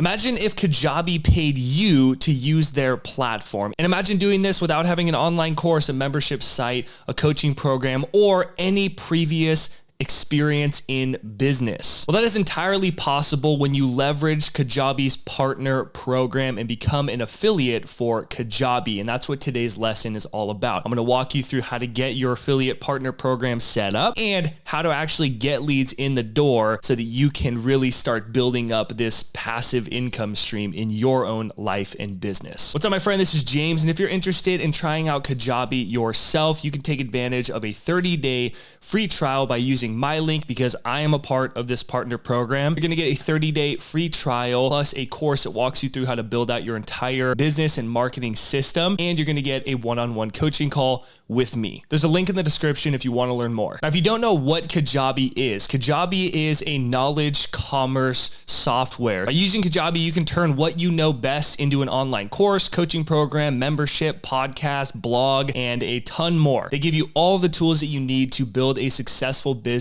Imagine if Kajabi paid you to use their platform. And imagine doing this without having an online course, a membership site, a coaching program, or any previous experience in business. Well, that is entirely possible when you leverage Kajabi's partner program and become an affiliate for Kajabi. And that's what today's lesson is all about. I'm going to walk you through how to get your affiliate partner program set up and how to actually get leads in the door so that you can really start building up this passive income stream in your own life and business. What's up, my friend? This is James. And if you're interested in trying out Kajabi yourself, you can take advantage of a 30-day free trial by using my link because I am a part of this partner program. You're going to get a 30-day free trial plus a course that walks you through how to build out your entire business and marketing system. And you're going to get a one-on-one coaching call with me. There's a link in the description if you want to learn more. Now, if you don't know what Kajabi is a knowledge commerce software. By using Kajabi, you can turn what you know best into an online course, coaching program, membership, podcast, blog, and a ton more. They give you all the tools that you need to build a successful business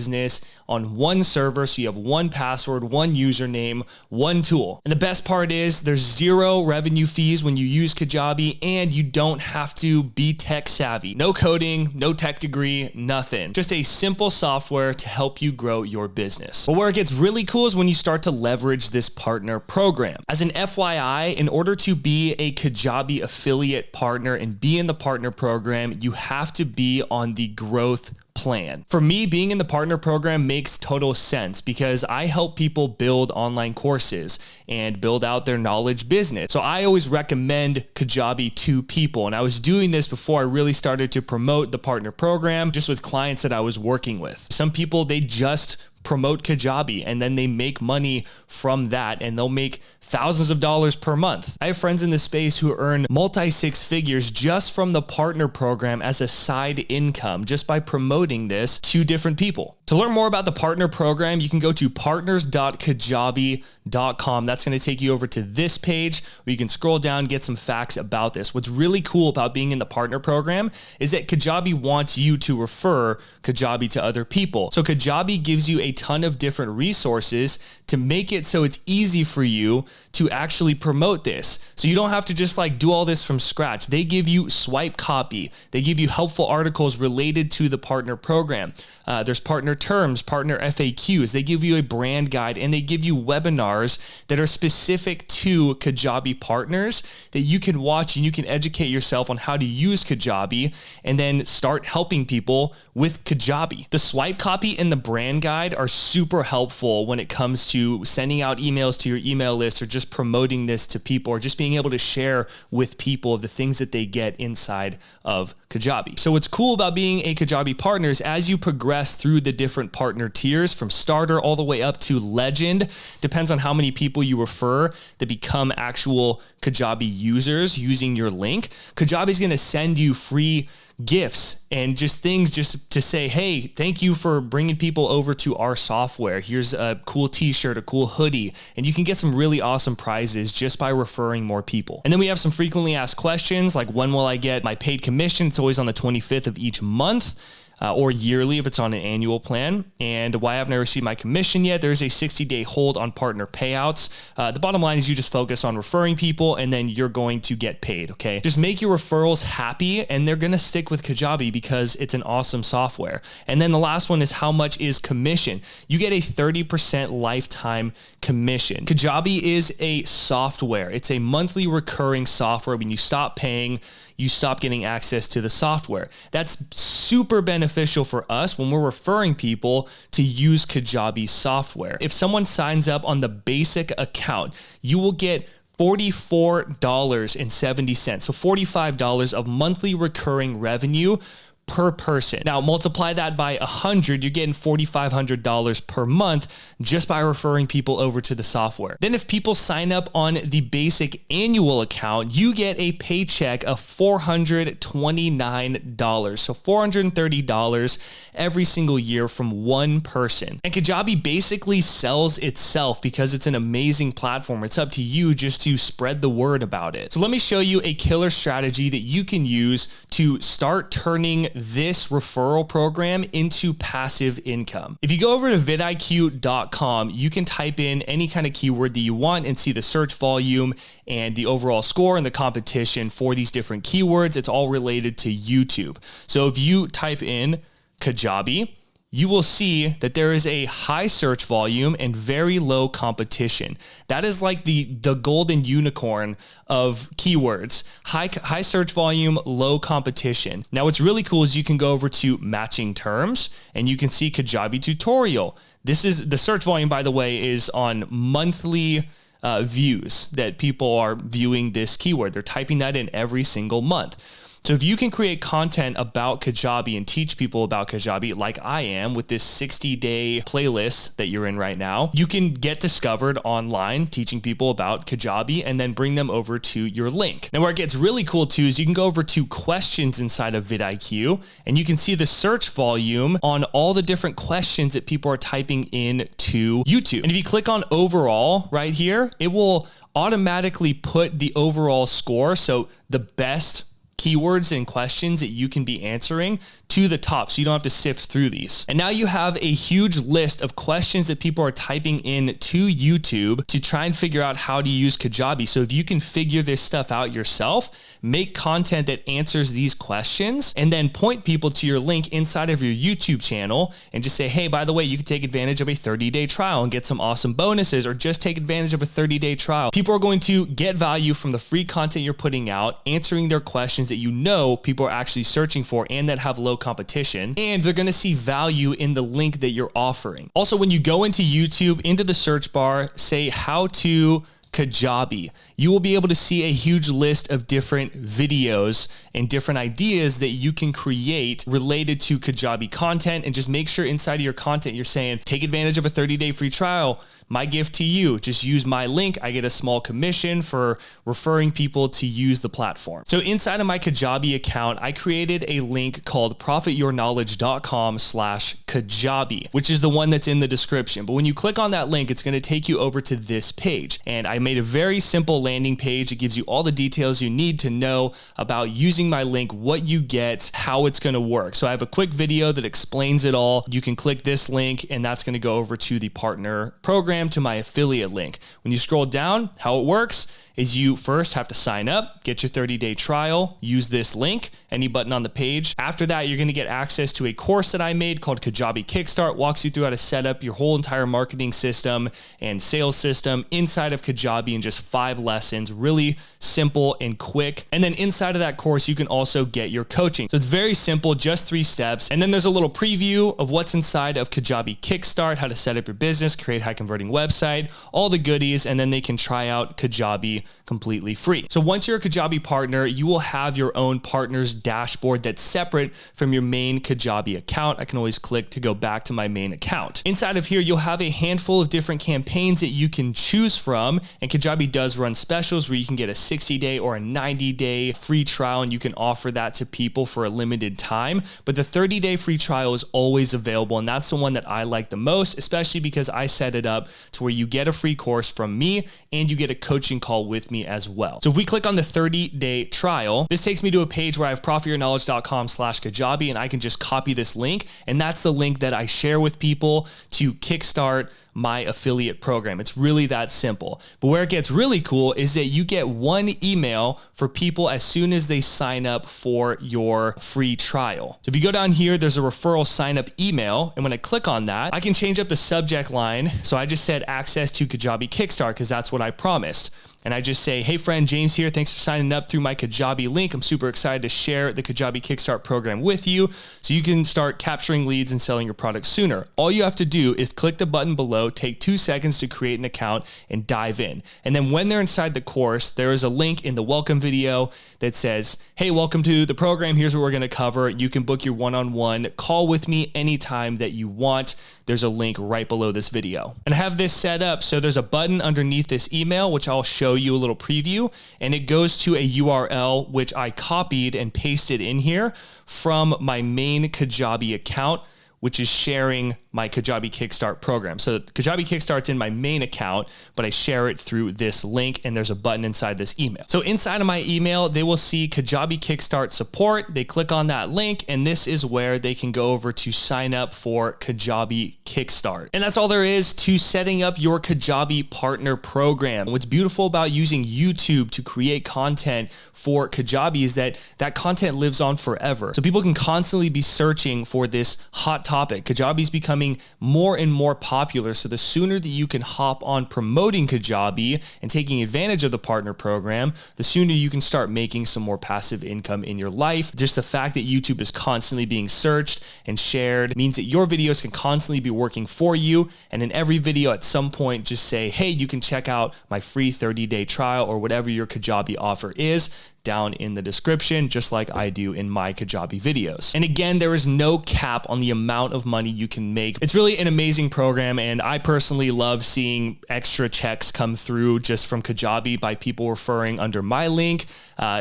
on one server, so you have one password, one username, one tool. And the best part is there's zero revenue fees when you use Kajabi, and you don't have to be tech savvy. No coding, no tech degree, nothing. Just a simple software to help you grow your business. But where it gets really cool is when you start to leverage this partner program. As an FYI, in order to be a Kajabi affiliate partner and be in the partner program, you have to be on the growth plan. For me, being in the partner program makes total sense because I help people build online courses and build out their knowledge business. So I always recommend Kajabi to people. And I was doing this before I really started to promote the partner program, just with clients that I was working with. Some people, they just promote Kajabi and then they make money from that, and they'll make thousands of dollars per month. I have friends in this space who earn multi-six figures just from the partner program as a side income, just by promoting this to different people. To learn more about the partner program, you can go to partners.kajabi.com. That's going to take you over to this page where you can scroll down, get some facts about this. What's really cool about being in the partner program is that Kajabi wants you to refer Kajabi to other people. So Kajabi gives you a ton of different resources to make it so it's easy for you to actually promote this. So you don't have to just do all this from scratch. They give you swipe copy. They give you helpful articles related to the partner program. There's partner terms, partner FAQs. They give you a brand guide, and they give you webinars that are specific to Kajabi partners that you can watch, and you can educate yourself on how to use Kajabi and then start helping people with Kajabi. The swipe copy and the brand guide are super helpful when it comes to sending out emails to your email list, or just promoting this to people, or just being able to share with people the things that they get inside of Kajabi. So what's cool about being a Kajabi partner is as you progress through the different partner tiers, from starter all the way up to legend, depends on how many people you refer that become actual Kajabi users using your link. Kajabi is going to send you free gifts and just things just to say, hey, thank you for bringing people over to our software. Here's a cool t-shirt, a cool hoodie, and you can get some really awesome prizes just by referring more people. And then we have some frequently asked questions like, when will I get my paid commission? It's always on the 25th of each month. Or yearly if it's on an annual plan. And why haven't I received my commission yet? There's a 60-day hold on partner payouts. The bottom line is you just focus on referring people, and then you're going to get paid, okay? Just make your referrals happy, and they're gonna stick with Kajabi because it's an awesome software. And then the last one is, how much is commission? You get a 30% lifetime commission. Kajabi is a software. It's a monthly recurring software. When you stop paying, you stop getting access to the software. That's super beneficial for us when we're referring people to use Kajabi software. If someone signs up on the basic account, you will get $44.70. So $45 of monthly recurring revenue per person. Now multiply that by 100, you're getting $4,500 per month just by referring people over to the software. Then if people sign up on the basic annual account, you get a paycheck of $429. So $430 every single year from one person. And Kajabi basically sells itself because it's an amazing platform. It's up to you just to spread the word about it. So let me show you a killer strategy that you can use to start turning this referral program into passive income. If you go over to vidIQ.com, you can type in any kind of keyword that you want and see the search volume and the overall score and the competition for these different keywords. It's all related to YouTube. So if you type in Kajabi, you will see that there is a high search volume and very low competition. That is like the golden unicorn of keywords. High search volume, low competition. Now what's really cool is you can go over to matching terms and you can see Kajabi tutorial. This is the search volume, by the way, is on monthly views that people are viewing this keyword. They're typing that in every single month. So if you can create content about Kajabi and teach people about Kajabi like I am with this 60-day playlist that you're in right now, you can get discovered online teaching people about Kajabi and then bring them over to your link. Now where it gets really cool too is you can go over to questions inside of vidIQ and you can see the search volume on all the different questions that people are typing in to YouTube. And if you click on overall right here, it will automatically put the overall score, so the best keywords and questions that you can be answering, to the top, so you don't have to sift through these. And now you have a huge list of questions that people are typing in to YouTube to try and figure out how to use Kajabi. So if you can figure this stuff out yourself, make content that answers these questions, and then point people to your link inside of your YouTube channel and just say, hey, by the way, you can take advantage of a 30-day trial and get some awesome bonuses, or just take advantage of a 30-day trial. People are going to get value from the free content you're putting out, answering their questions that you know people are actually searching for and that have low competition, and they're going to see value in the link that you're offering. Also, when you go into YouTube, into the search bar, say how to Kajabi, you will be able to see a huge list of different videos and different ideas that you can create related to Kajabi content. And just make sure inside of your content, you're saying, take advantage of a 30-day free trial. My gift to you, just use my link. I get a small commission for referring people to use the platform. So inside of my Kajabi account, I created a link called profityourknowledge.com/Kajabi, which is the one that's in the description. But when you click on that link, it's going to take you over to this page. And I made a very simple landing page. It gives you all the details you need to know about using my link, what you get, how it's going to work. So I have a quick video that explains it all. You can click this link and that's going to go over to the partner program, to my affiliate link. When you scroll down, how it works is you first have to sign up, get your 30-day trial, use this link, any button on the page. After that, you're going to get access to a course that I made called Kajabi Kickstart, walks you through how to set up your whole entire marketing system and sales system inside of Kajabi in just 5 lessons, really simple and quick. And then inside of that course, you can also get your coaching. So it's very simple, just 3 steps. And then there's a little preview of what's inside of Kajabi Kickstart, how to set up your business, create high converting website, all the goodies, and then they can try out Kajabi completely free. So once you're a Kajabi partner, you will have your own partners dashboard that's separate from your main Kajabi account. I can always click to go back to my main account. Inside of here, you'll have a handful of different campaigns that you can choose from, and Kajabi does run specials where you can get a 60-day or a 90-day free trial, and you can offer that to people for a limited time. But the 30-day free trial is always available, and that's the one that I like the most, especially because I set it up to where you get a free course from me and you get a coaching call with me as well. So if we click on the 30-day trial, this takes me to a page where I have profityourknowledge.com/Kajabi, and I can just copy this link. And that's the link that I share with people to kickstart my affiliate program. It's really that simple. But where it gets really cool is that you get 1 email for people as soon as they sign up for your free trial. So if you go down here, there's a referral sign up email. And when I click on that, I can change up the subject line. So I just said access to Kajabi Kickstart because that's what I promised. And I just say, hey friend, James here. Thanks for signing up through my Kajabi link. I'm super excited to share the Kajabi Kickstart program with you so you can start capturing leads and selling your products sooner. All you have to do is click the button below, take 2 seconds to create an account and dive in. And then when they're inside the course, there is a link in the welcome video that says, hey, welcome to the program. Here's what we're going to cover. You can book your one-on-one call with me anytime that you want. There's a link right below this video. And I have this set up so there's a button underneath this email, which I'll show you a little preview, and it goes to a URL, which I copied and pasted in here from my main Kajabi account, which is sharing my Kajabi Kickstart program. So Kajabi Kickstart's in my main account, but I share it through this link, and there's a button inside this email. So inside of my email, they will see Kajabi Kickstart support. They click on that link, and this is where they can go over to sign up for Kajabi Kickstart. And that's all there is to setting up your Kajabi partner program. What's beautiful about using YouTube to create content for Kajabi is that that content lives on forever. So people can constantly be searching for this hot topic. Kajabi is becoming more and more popular. So the sooner that you can hop on promoting Kajabi and taking advantage of the partner program, the sooner you can start making some more passive income in your life. Just the fact that YouTube is constantly being searched and shared means that your videos can constantly be working for you. And in every video at some point, just say, hey, you can check out my free 30-day trial or whatever your Kajabi offer is down in the description, just like I do in my Kajabi videos. And again, there is no cap on the amount of money you can make. It's really an amazing program, and I personally love seeing extra checks come through just from Kajabi by people referring under my link.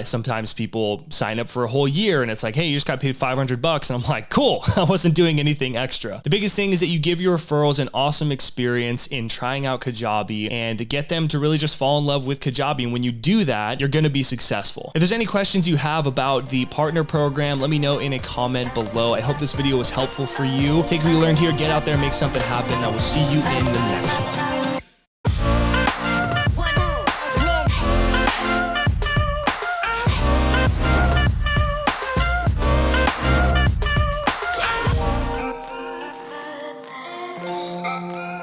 Sometimes people sign up for a whole year and it's like, hey, you just got paid $500. And I'm like, cool, I wasn't doing anything extra. The biggest thing is that you give your referrals an awesome experience in trying out Kajabi and get them to really just fall in love with Kajabi. And when you do that, you're going to be successful. If there's any questions you have about the partner program, let me know in a comment below. I hope this video was helpful for you. Take what you learned here, get out there, make something happen. I will see you in the next one. Bye.